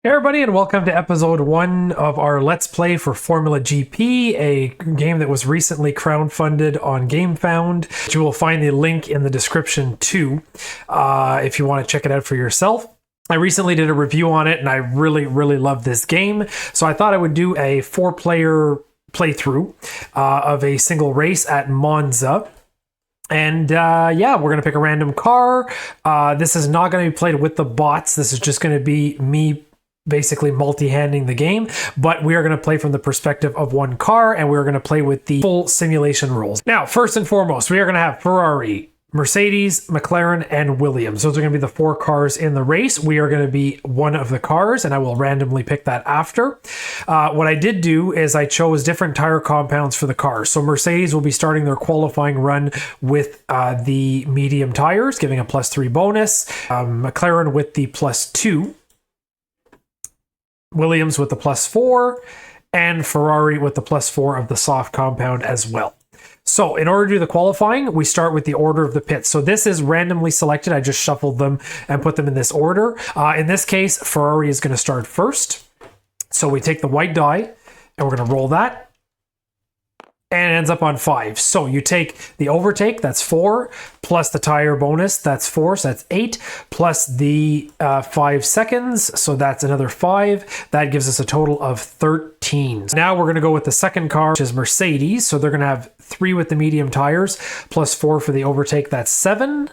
Hey everybody, and welcome to episode 1 of our Let's Play for Formula GP, a game that was recently crowdfunded on GameFound. You will find the link in the description too, if you want to check it out for yourself. I recently did a review on it and I really love this game, so I thought I would do a 4-player playthrough of a single race at Monza. And yeah, we're going to pick a random car. This is not going to be played with the bots. This is just going to be me basically multi-handing the game, but we are going to play from the perspective of one car, and we're going to play with the full simulation rules. Now, first and foremost, we are going to have Ferrari, Mercedes, McLaren, and Williams. Those are going to be the 4 cars in the race. We are going to be one of the cars, and I will randomly pick that after. What I did do is I chose different tire compounds for the cars. So Mercedes will be starting their qualifying run with the medium tires, giving a +3 bonus. McLaren with the +2. Williams with the +4, and Ferrari with the +4 of the soft compound as well. So in order to do the qualifying, we start with the order of the pits. So this is randomly selected. I just shuffled them and put them in this order. In this case, Ferrari is going to start first. So we take the white die and we're going to roll that. And it ends up on 5. So you take the overtake, that's 4, plus the tire bonus, that's 4, so that's 8, plus the 5 seconds, so that's another 5. That gives us a total of 13. Now we're going to go with the second car, which is Mercedes. So they're going to have 3 with the medium tires, plus 4 for the overtake, that's 7.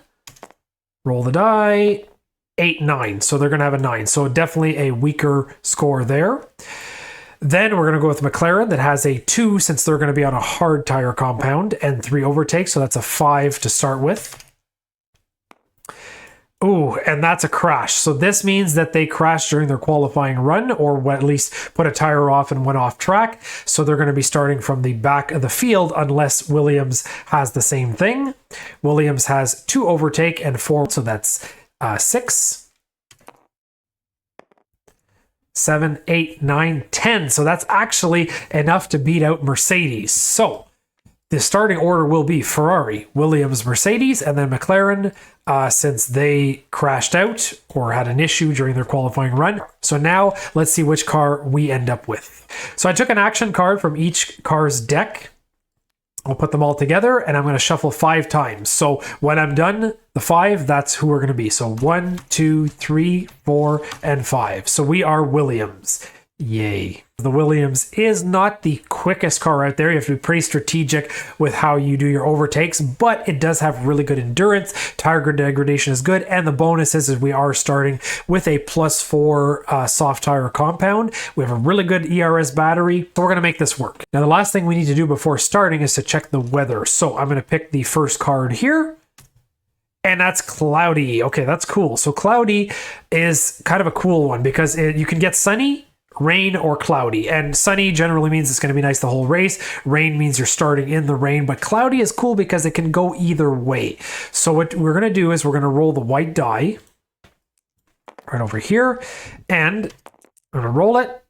Roll the die, 8, 9. So they're going to have a 9. So definitely a weaker score there. Then we're going to go with McLaren that has a 2 since they're going to be on a hard tire compound, and 3 overtakes, so that's a 5 to start with. Ooh, and that's a crash. So this means that they crashed during their qualifying run, or at least put a tire off and went off track. So they're going to be starting from the back of the field unless Williams has the same thing. Williams has 2 overtake and 4, so that's 6. 7, 8, 9, 10. So that's actually enough to beat out Mercedes. So the starting order will be Ferrari, Williams, Mercedes, and then McLaren, since they crashed out or had an issue during their qualifying run. So now let's see which car we end up with. So I took an action card from each car's deck. I'll put them all together and I'm going to shuffle 5 times. So when I'm done, the 5, that's who we're going to be. So 1, 2, 3, 4, and 5. So we are Williams. Yay. The Williams is not the quickest car out there. You have to be pretty strategic with how you do your overtakes, but it does have really good endurance. Tire degradation is good, and the bonus is we are starting with a +4 soft tire compound. We have a really good ERS battery, so we're going to make this work. Now, the last thing we need to do before starting is to check the weather. So I'm going to pick the first card here. And that's cloudy. Okay, that's cool. So cloudy is kind of a cool one because you can get sunny, rain, or cloudy. And sunny generally means it's going to be nice the whole race. Rain means you're starting in the rain, but cloudy is cool because it can go either way. So what we're going to do is we're going to roll the white die right over here, and I'm going to roll it.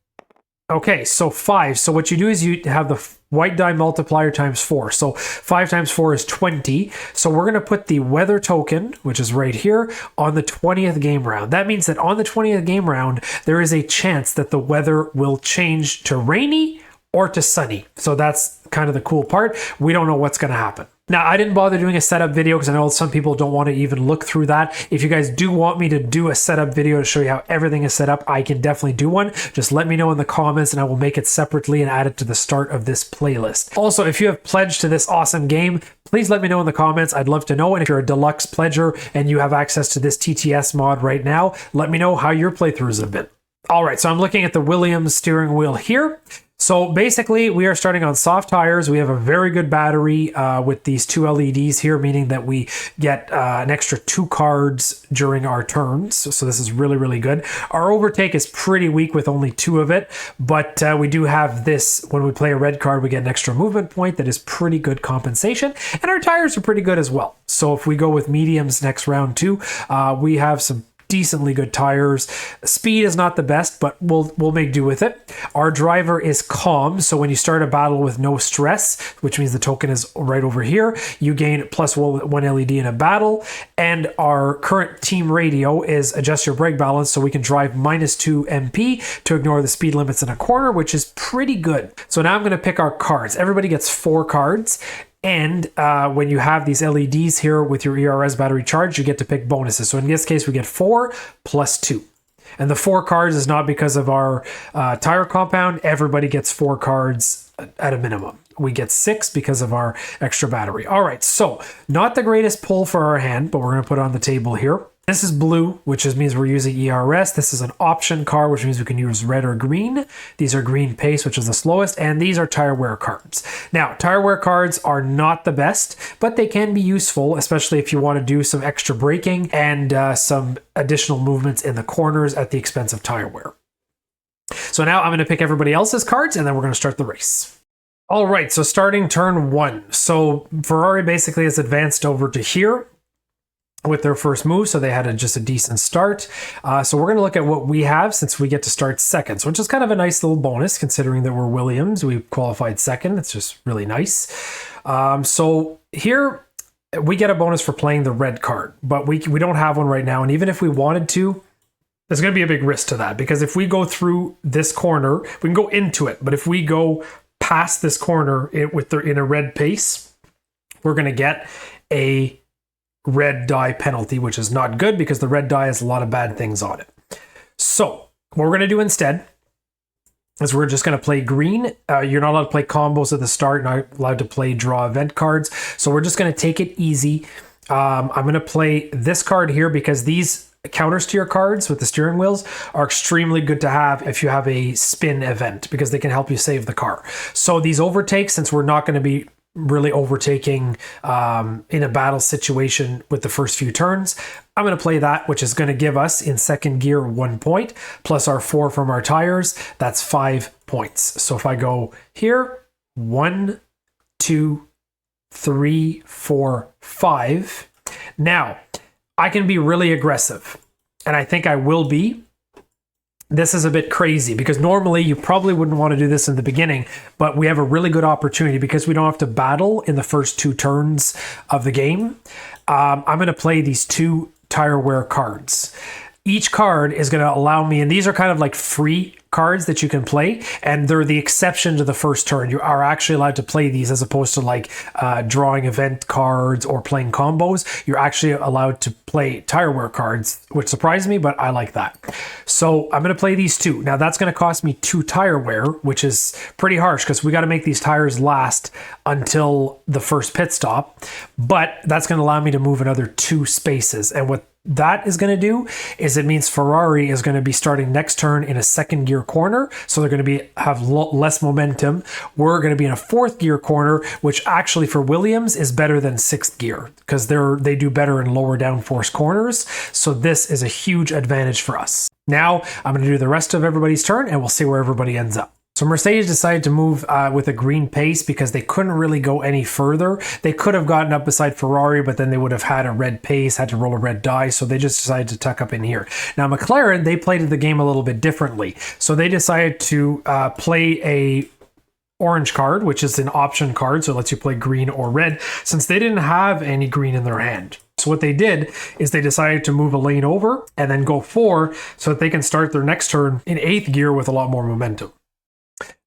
Okay, so 5. So what you do is you have the white die multiplier times 4. So 5 times 4 is 20. So we're going to put the weather token, which is right here, on the 20th game round. That means that on the 20th game round, there is a chance that the weather will change to rainy or to sunny. So that's kind of the cool part. We don't know what's going to happen. Now, I didn't bother doing a setup video because I know some people don't want to even look through that. If you guys do want me to do a setup video to show you how everything is set up, I can definitely do one. Just let me know in the comments and I will make it separately and add it to the start of this playlist. Also, if you have pledged to this awesome game, please let me know in the comments. I'd love to know. And if you're a deluxe pledger and you have access to this TTS mod right now, let me know how your playthroughs have been. All right, so I'm looking at the Williams steering wheel here. So basically, we are starting on soft tires. We have a very good battery with these 2 LEDs here, meaning that we get an extra 2 cards during our turns. So this is really good. Our overtake is pretty weak with only 2 of it, but we do have this. When we play a red card, we get an extra movement point that is pretty good compensation, and our tires are pretty good as well. So if we go with mediums next round too, we have some decently good tires. Speed is not the best, but we'll make do with it. Our driver is calm, so when you start a battle with no stress, which means the token is right over here, you gain +1 LED in a battle. And our current team radio is adjust your brake balance, so we can drive -2 MP to ignore the speed limits in a corner, which is pretty good. So now I'm going to pick our cards. Everybody gets 4 cards. And when you have these LEDs here with your ERS battery charged, you get to pick bonuses. So in this case, we get 4 + 2. And the 4 cards is not because of our tire compound. Everybody gets 4 cards at a minimum. We get 6 because of our extra battery. All right, so not the greatest pull for our hand, but we're going to put it on the table here. This is blue, which means we're using ERS. This is an option card, which means we can use red or green. These are green pace, which is the slowest, and these are tire wear cards. Now, tire wear cards are not the best, but they can be useful, especially if you want to do some extra braking and some additional movements in the corners at the expense of tire wear. So now I'm going to pick everybody else's cards, and then we're going to start the race. All right, so starting turn 1. So Ferrari basically has advanced over to here with their first move, so they had just a decent start. So we're going to look at what we have since we get to start second, which is kind of a nice little bonus considering that we're Williams. We qualified second. It's just really nice. So here we get a bonus for playing the red card, but we don't have one right now. And even if we wanted to, there's going to be a big risk to that, because if we go through this corner, we can go into it. But if we go past this corner in a red pace, we're going to get a red die penalty, which is not good because the red die has a lot of bad things on it. So what we're going to do instead is we're just going to play green. You're not allowed to play combos at the start. You're not allowed to play draw event cards. So we're just going to take it easy. I'm going to play this card here because these counters to your cards with the steering wheels are extremely good to have if you have a spin event, because they can help you save the car. So these overtakes, since we're not going to be really overtaking in a battle situation with the first few turns, I'm going to play that, which is going to give us in second gear 1 point plus our 4 from our tires. That's 5 points. So if I go here, 1, 2, 3, 4, 5. Now I can be really aggressive, and I think I will be. This is a bit crazy because normally you probably wouldn't want to do this in the beginning, but we have a really good opportunity because we don't have to battle in the first 2 turns of the game. I'm going to play these 2 tire wear cards. Each card is going to allow me, and these are kind of like free cards that you can play, and they're the exception to the first turn. You are actually allowed to play these as opposed to like drawing event cards or playing combos. You're actually allowed to play tire wear cards, which surprised me, but I like that. So I'm going to play these 2. Now that's going to cost me 2 tire wear, which is pretty harsh because we got to make these tires last until the first pit stop, but that's going to allow me to move another 2 spaces. And what that is going to do is it means Ferrari is going to be starting next turn in a second gear corner, so they're going to have less momentum. We're going to be in a 4th gear corner, which actually for Williams is better than 6th gear because they do better in lower downforce corners. So this is a huge advantage for us. Now I'm going to do the rest of everybody's turn, and we'll see where everybody ends up. So Mercedes decided to move with a green pace because they couldn't really go any further. They could have gotten up beside Ferrari, but then they would have had a red pace, had to roll a red die. So they just decided to tuck up in here. Now McLaren, they played the game a little bit differently. So they decided to play a orange card, which is an option card. So it lets you play green or red since they didn't have any green in their hand. So what they did is they decided to move a lane over and then go 4 so that they can start their next turn in 8th gear with a lot more momentum.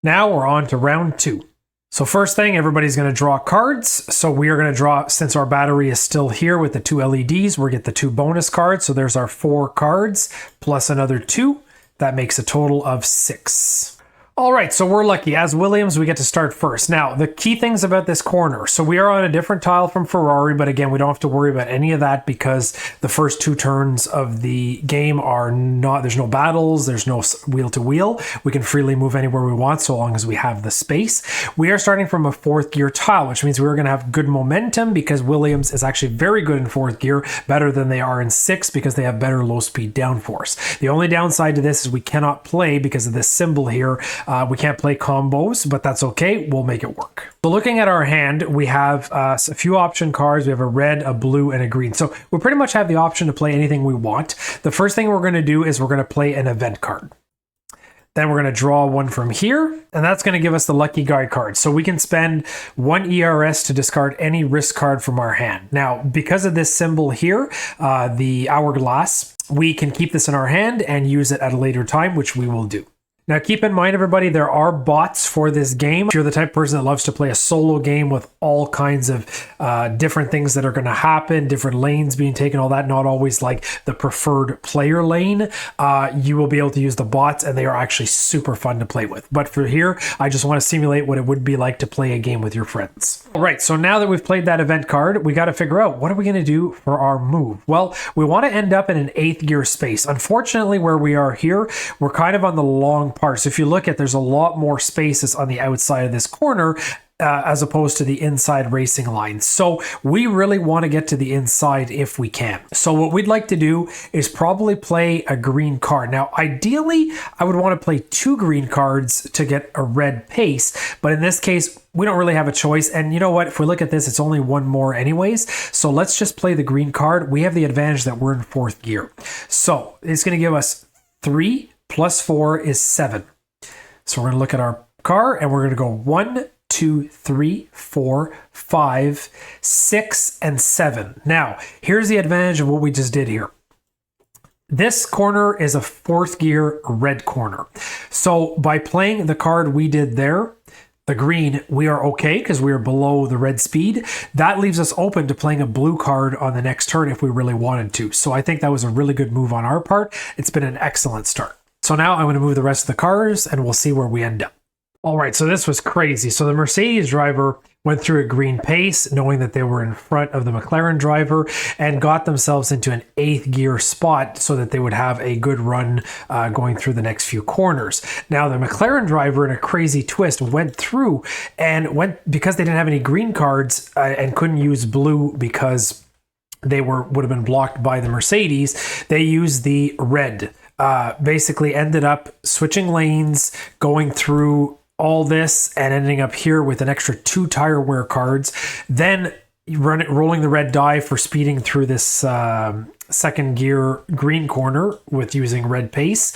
Now we're on to round 2. So first thing, everybody's going to draw cards. So we are going to draw, since our battery is still here with the 2 LEDs, we'll get the 2 bonus cards. So there's our 4 cards plus another 2. That makes a total of 6. All right, so we're lucky. As Williams, we get to start first. Now, the key things about this corner. So we are on a different tile from Ferrari, but again, we don't have to worry about any of that because the first 2 turns of the game are not, there's no battles, there's no wheel to wheel. We can freely move anywhere we want so long as we have the space. We are starting from a 4th gear tile, which means we're going to have good momentum because Williams is actually very good in 4th gear, better than they are in 6th because they have better low speed downforce. The only downside to this is we cannot play because of this symbol here. We can't play combos, but that's okay. We'll make it work. So looking at our hand, we have a few option cards. We have a red, a blue, and a green. So we pretty much have the option to play anything we want. The first thing we're going to do is we're going to play an event card. Then we're going to draw one from here, and that's going to give us the lucky guy card. So we can spend 1 ERS to discard any risk card from our hand. Now, because of this symbol here, the hourglass, we can keep this in our hand and use it at a later time, which we will do. Now, keep in mind, everybody, there are bots for this game. If you're the type of person that loves to play a solo game with all kinds of different things that are going to happen, different lanes being taken, all that, not always like the preferred player lane, you will be able to use the bots, and they are actually super fun to play with. But for here, I just want to simulate what it would be like to play a game with your friends. All right, so now that we've played that event card, we got to figure out what are we going to do for our move. Well, we want to end up in an 8th gear space. Unfortunately, where we are here, we're kind of on the long part. So if you look at, there's a lot more spaces on the outside of this corner as opposed to the inside racing line. So we really want to get to the inside if we can. So what we'd like to do is probably play a green card. Now, ideally, I would want to play 2 green cards to get a red pace. But in this case, we don't really have a choice. And you know what? If we look at this, it's only 1 more anyways. So let's just play the green card. We have the advantage that we're in 4th gear. So it's going to give us 3 plus 4 is 7. So we're going to look at our car and we're going to go 1, 2, 3, 4, 5, 6, and 7. Now, here's the advantage of what we just did here. This corner is a 4th gear red corner. So by playing the card we did there, the green, we are okay because we are below the red speed. That leaves us open to playing a blue card on the next turn if we really wanted to. So I think that was a really good move on our part. It's been an excellent start. So now I'm going to move the rest of the cars and we'll see where we end up. All right, so this was crazy. So the Mercedes driver went through a green pace, knowing that they were in front of the McLaren driver, and got themselves into an 8th gear spot so that they would have a good run going through the next few corners. Now, the McLaren driver, in a crazy twist, went through and because they didn't have any green cards and couldn't use blue because they would have been blocked by the Mercedes, they used the red. Basically ended up switching lanes, going through all this and ending up here with an extra 2 tire wear cards, then rolling the red die for speeding through this 2nd gear green corner with using red pace,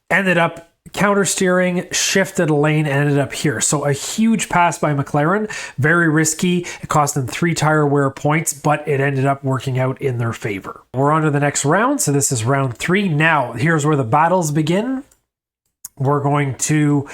ended up counter steering, shifted a lane, and ended up here. So a huge pass by McLaren, very risky. It cost them 3 tire wear points, but it ended up working out in their favor. We're on to the next round. So this is round 3. Now, here's where the battles begin. We're going to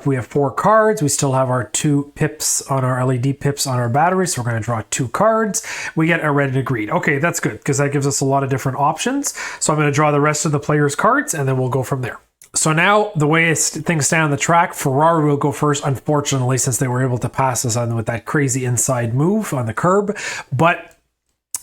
we have 4 cards. We still have our 2 pips on our LED pips on our battery. So we're going to draw 2 cards. We get a red and a green. Okay, that's good because that gives us a lot of different options. So I'm going to draw the rest of the players' cards and then we'll go from there. So now, the way things stand on the track, Ferrari will go first, unfortunately, since they were able to pass us on with that crazy inside move on the curb. But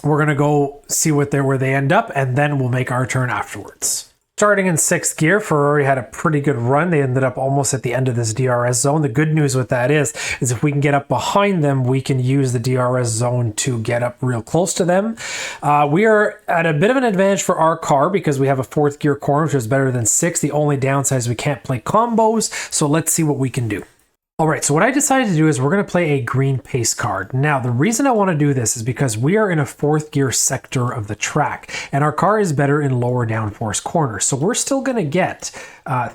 we're going to go see where they end up, and then we'll make our turn afterwards. Starting in 6th gear, Ferrari had a pretty good run. They ended up almost at the end of this DRS zone. The good news with that is if we can get up behind them, we can use the DRS zone to get up real close to them. We are at a bit of an advantage for our car because we have a 4th gear corner, which is better than 6. The only downside is we can't play combos. So let's see what we can do. All right, so what I decided to do is we're going to play a green pace card. Now, the reason I want to do this is because we are in a 4th gear sector of the track, and our car is better in lower downforce corners. So we're still going to get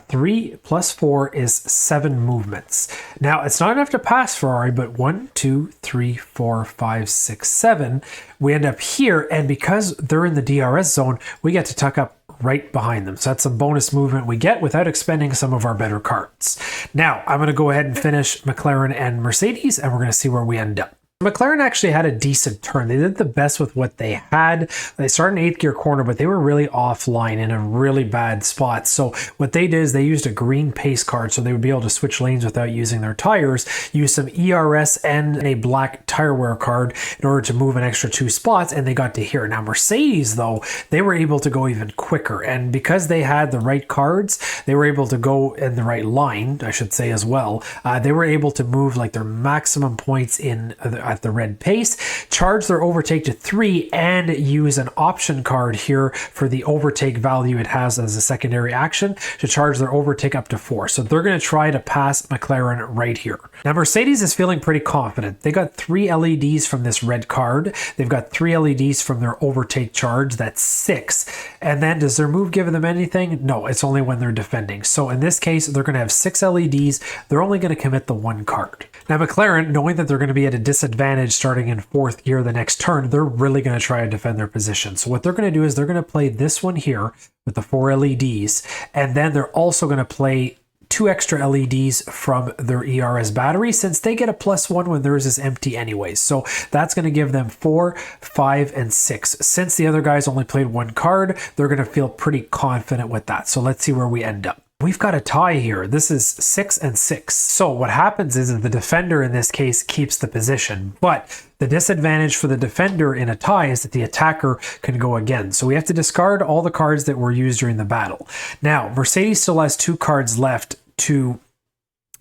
3 plus 4 is 7 movements. Now, it's not enough to pass Ferrari, but 1, 2, 3, 4, 5, 6, 7. We end up here, and because they're in the DRS zone, we get to tuck up right behind them. So that's some bonus movement we get without expending some of our better cards. Now, I'm going to go ahead and finish McLaren and Mercedes, and we're going to see where we end up. McLaren actually had a decent turn. They did the best with what they had. They started an 8th gear corner, but they were really offline in a really bad spot. So what they did is they used a green pace card so they would be able to switch lanes without using their tires, use some ERS and a black tire wear card in order to move an extra 2 spots, and they got to here. Now Mercedes, though, they were able to go even quicker, and because they had the right cards, they were able to go in the right line, I should say as well. They were able to move like their maximum points in at the red pace, charge their overtake to 3, and use an option card here for the overtake value it has as a secondary action to charge their overtake up to 4. So they're going to try to pass McLaren right here. Now Mercedes is feeling pretty confident. They got 3 LEDs from this red card. They've got 3 LEDs from their overtake charge. That's 6. And then does their move give them anything? No, it's only when they're defending. So in this case, they're going to have 6 LEDs. They're only going to commit the 1 card. Now McLaren, knowing that they're going to be at a disadvantage starting in 4th gear the next turn, they're really going to try and defend their position. So what they're going to do is they're going to play this one here with the 4 LEDs, and then they're also going to play 2 extra LEDs from their ERS battery, since they get a +1 when theirs is empty anyways. So that's going to give them 4, 5, and 6. Since the other guys only played 1 card, they're going to feel pretty confident with that. So let's see where we end up. We've got a tie here. This is 6 and 6. So what happens is the defender in this case keeps the position, but the disadvantage for the defender in a tie is that the attacker can go again. So we have to discard all the cards that were used during the battle. Now, Mercedes still has 2 cards left to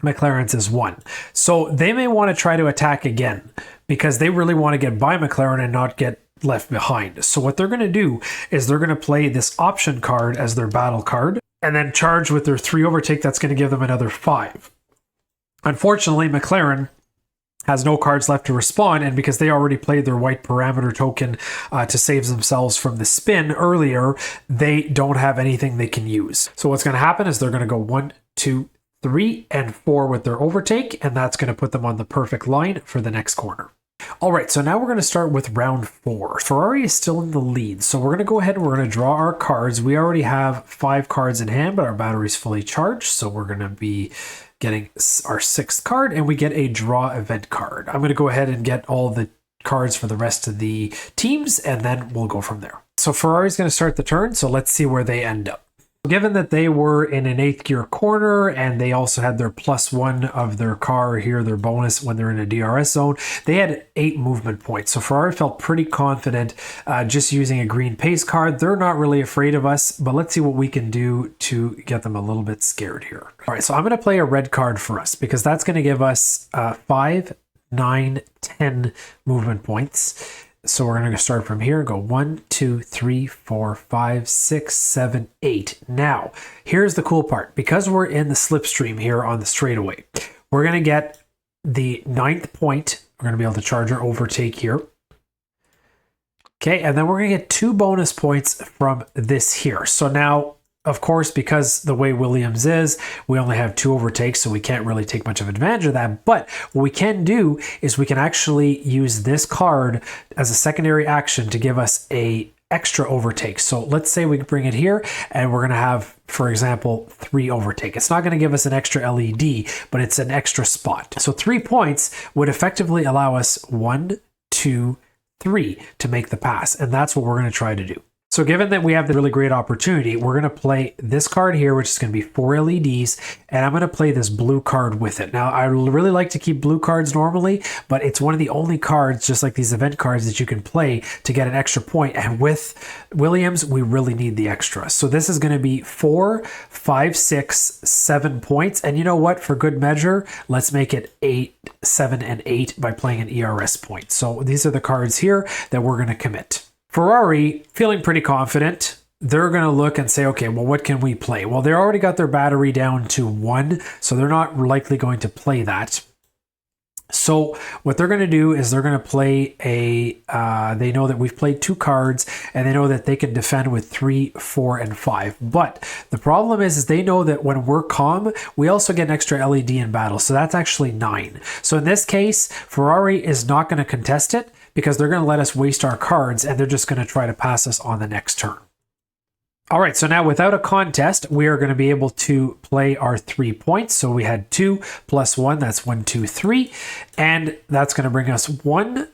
McLaren's is 1. So they may want to try to attack again because they really want to get by McLaren and not get left behind. So what they're going to do is they're going to play this option card as their battle card, and then charge with their 3 overtake. That's going to give them another 5. Unfortunately, McLaren has no cards left to respond, and because they already played their white parameter token to save themselves from the spin earlier, they don't have anything they can use. So what's going to happen is they're going to go 1, 2, 3, and 4 with their overtake, and that's going to put them on the perfect line for the next corner. All right, so now we're going to start with round 4. Ferrari is still in the lead, so we're going to go ahead and we're going to draw our cards. We already have 5 cards in hand, but our battery's fully charged, so we're going to be getting our 6th card, and we get a draw event card. I'm going to go ahead and get all the cards for the rest of the teams, and then we'll go from there. So Ferrari's going to start the turn, so let's see where they end up. Given that they were in an 8th gear corner and they also had their +1 of their car here, their bonus when they're in a DRS zone, they had 8 movement points. So Ferrari felt pretty confident just using a green pace card. They're not really afraid of us, but let's see what we can do to get them a little bit scared here. All right, so I'm going to play a red card for us because that's going to give us 5, 9, 10 movement points. So we're going to start from here, go 1, 2, 3, 4, 5, 6, 7, 8. Now, here's the cool part. Because we're in the slipstream here on the straightaway, we're going to get the 9th point. We're going to be able to charge our overtake here. Okay, and then we're going to get 2 bonus points from this here. So now, of course, because the way Williams is, we only have 2 overtakes, so we can't really take much of advantage of that. But what we can do is we can actually use this card as a secondary action to give us a extra overtake. So let's say we bring it here and we're going to have, for example, 3 overtake. It's not going to give us an extra LED, but it's an extra spot. So 3 points would effectively allow us 1, 2, 3 to make the pass. And that's what we're going to try to do. So given that we have the really great opportunity, we're going to play this card here, which is going to be 4 LEDs, and I'm going to play this blue card with it. Now, I really like to keep blue cards normally, but it's one of the only cards, just like these event cards, that you can play to get an extra point. And with Williams, we really need the extra. So this is going to be 4, 5, 6, 7 points. And you know what? For good measure, let's make it 8, 7, and 8 by playing an ERS point. So these are the cards here that we're going to commit. Ferrari, feeling pretty confident, they're going to look and say, okay, well, what can we play? Well, they already got their battery down to 1, so they're not likely going to play that. So what they're going to do is they're going to play they know that we've played 2 cards, and they know that they can defend with 3, 4, and 5. But the problem is they know that when we're calm, we also get an extra LED in battle. So that's actually 9. So in this case, Ferrari is not going to contest it because they're going to let us waste our cards, and they're just going to try to pass us on the next turn. All right, so now without a contest, we are going to be able to play our 3 points. So we had 2 plus 1, that's 1, 2, 3. And that's going to bring us 1,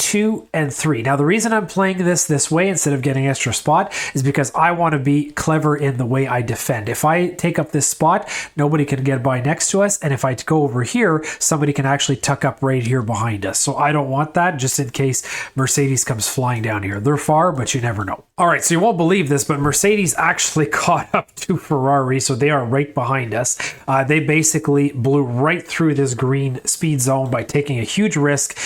2, and 3. Now, the reason I'm playing this way instead of getting extra spot is because I want to be clever in the way I defend. If I take up this spot, nobody can get by next to us. And if I go over here, somebody can actually tuck up right here behind us. So I don't want that, just in case Mercedes comes flying down here. They're far, but you never know. All right, so you won't believe this, but Mercedes actually caught up to Ferrari, so they are right behind us. They basically blew right through this green speed zone by taking a huge risk.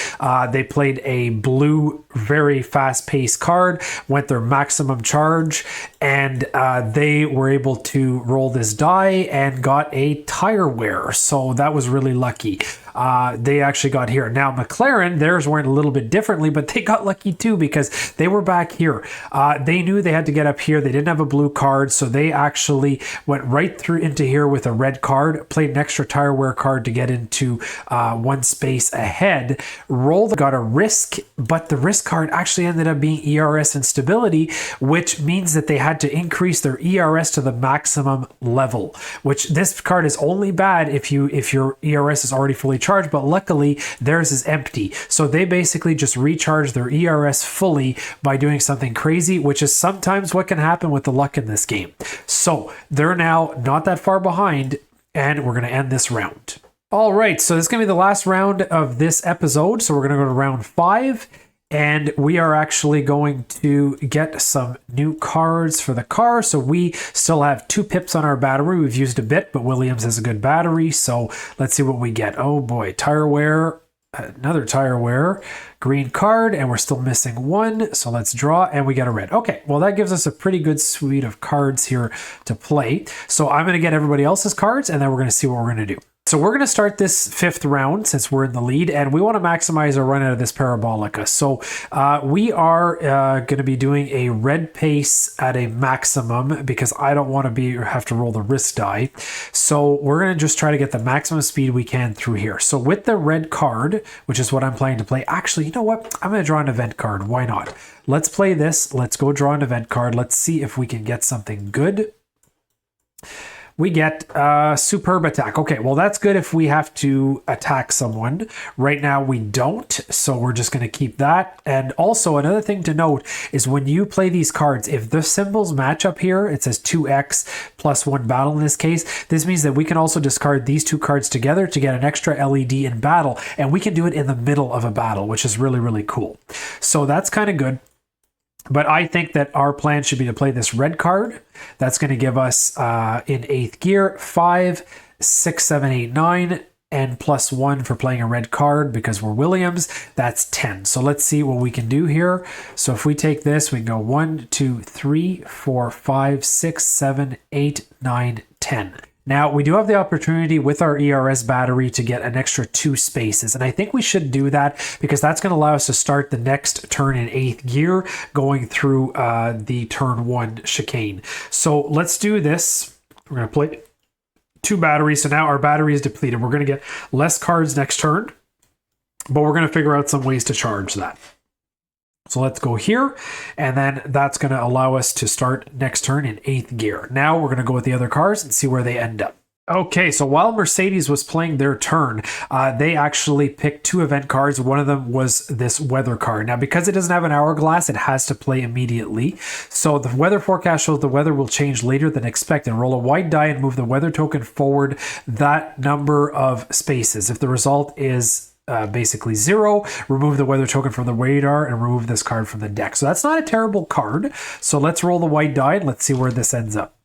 They played a blue, very fast-paced card, went their maximum charge, and they were able to roll this die and got a tire wear. So that was really lucky. They actually got here. Now, McLaren, theirs went a little bit differently, but they got lucky too because they were back here. They knew they had to get up here. They didn't have a blue card, so they actually went right through into here with a red card, played an extra tire wear card to get into one space ahead, rolled, got a risk, but the risk card actually ended up being ERS and stability, which means that they had to increase their ERS to the maximum level, which this card is only bad if your ERS is already fully charged, but luckily theirs is empty. So they basically just recharge their ERS fully by doing something crazy, which is sometimes what can happen with the luck in this game. So they're now not that far behind, and we're going to end this round. All right, so this is going to be the last round of this episode. So we're going to go to round 5. And we are actually going to get some new cards for the car. So we still have 2 pips on our battery. We've used a bit, but Williams has a good battery. So let's see what we get. Oh boy, tire wear, another tire wear, green card, and we're still missing 1. So let's draw, and we get a red. Okay, well, that gives us a pretty good suite of cards here to play. So I'm going to get everybody else's cards, and then we're going to see what we're going to do. So we're going to start this 5th round since we're in the lead, and we want to maximize our run out of this Parabolica. So we are going to be doing a red pace at a maximum because I don't want to have to roll the risk die. So we're going to just try to get the maximum speed we can through here. So with the red card, which is what I'm planning to play, actually, you know what? I'm going to draw an event card. Why not? Let's play this. Let's go draw an event card. Let's see if we can get something good. We get superb attack. Okay, well, that's good if we have to attack someone. Right now, we don't, so we're just going to keep that. And also, another thing to note is when you play these cards, if the symbols match up here, it says 2x plus 1 battle in this case. This means that we can also discard these 2 cards together to get an extra LED in battle, and we can do it in the middle of a battle, which is really, really cool. So that's kind of good. But I think that our plan should be to play this red card. That's going to give us in 8th gear 5, 6, 7, 8, 9, and plus 1 for playing a red card because we're Williams. That's 10. So let's see what we can do here. So if we take this, we can go 1, 2, 3, 4, 5, 6, 7, 8, 9, 10. Now, we do have the opportunity with our ERS battery to get an extra 2 spaces, and I think we should do that because that's going to allow us to start the next turn in 8th gear going through the turn 1 chicane. So let's do this. We're going to play 2 batteries, so now our battery is depleted. We're going to get less cards next turn, but we're going to figure out some ways to charge that. So let's go here, and then that's going to allow us to start next turn in 8th gear. Now we're going to go with the other cars and see where they end up. Okay, so while Mercedes was playing their turn, they actually picked 2 event cards. One of them was this weather card. Now, because it doesn't have an hourglass, it has to play immediately. So the weather forecast shows the weather will change later than expected. Roll a white die and move the weather token forward that number of spaces. If the result is basically 0, remove the weather token from the radar and remove this card from the deck. So that's not a terrible card. So let's roll the white die and let's see where this ends up.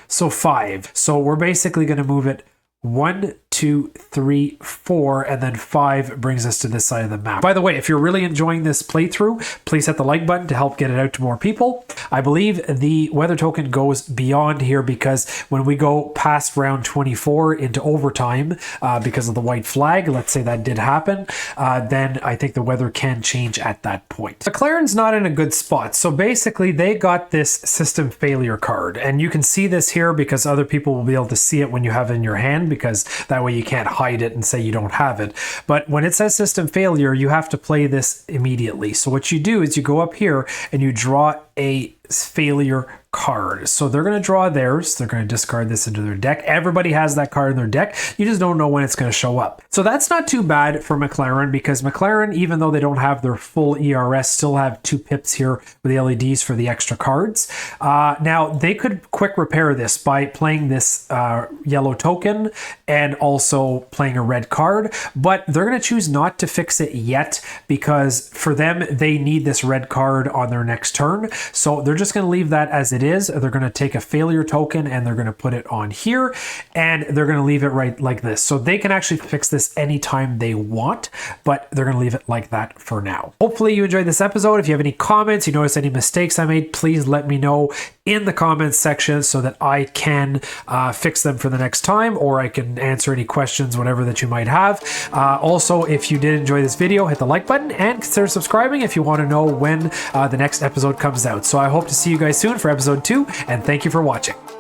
So 5. So we're basically going to move it 1, 2, 3, 4, and then 5 brings us to this side of the map. By the way, if you're really enjoying this playthrough, please hit the like button to help get it out to more people. I believe the weather token goes beyond here because when we go past round 24 into overtime because of the white flag, let's say that did happen, then I think the weather can change at that point. McLaren's not in a good spot. So basically they got this system failure card, and you can see this here because other people will be able to see it when you have it in your hand, because that way you can't hide it and say you don't have it. But when it says system failure, you have to play this immediately. So what you do is you go up here and you draw a failure card. So they're going to draw theirs. They're going to discard this into their deck. Everybody has that card in their deck. You just don't know when it's going to show up. So that's not too bad for McLaren, because McLaren, even though they don't have their full ERS, still have 2 pips here with the LEDs for the extra cards. Now, they could quick repair this by playing this yellow token and also playing a red card, but they're going to choose not to fix it yet, because for them, they need this red card on their next turn. So they're just going to leave that as it is. They're going to take a failure token and they're going to put it on here, and they're going to leave it right like this. So they can actually fix this anytime they want, but they're going to leave it like that for now. Hopefully you enjoyed this episode. If you have any comments, you notice any mistakes I made, please let me know in the comments section so that I can fix them for the next time, or I can answer any questions, whatever that you might have. Also, if you did enjoy this video, hit the like button and consider subscribing if you want to know when the next episode comes out. So I hope to see you guys soon for episode 2, and thank you for watching.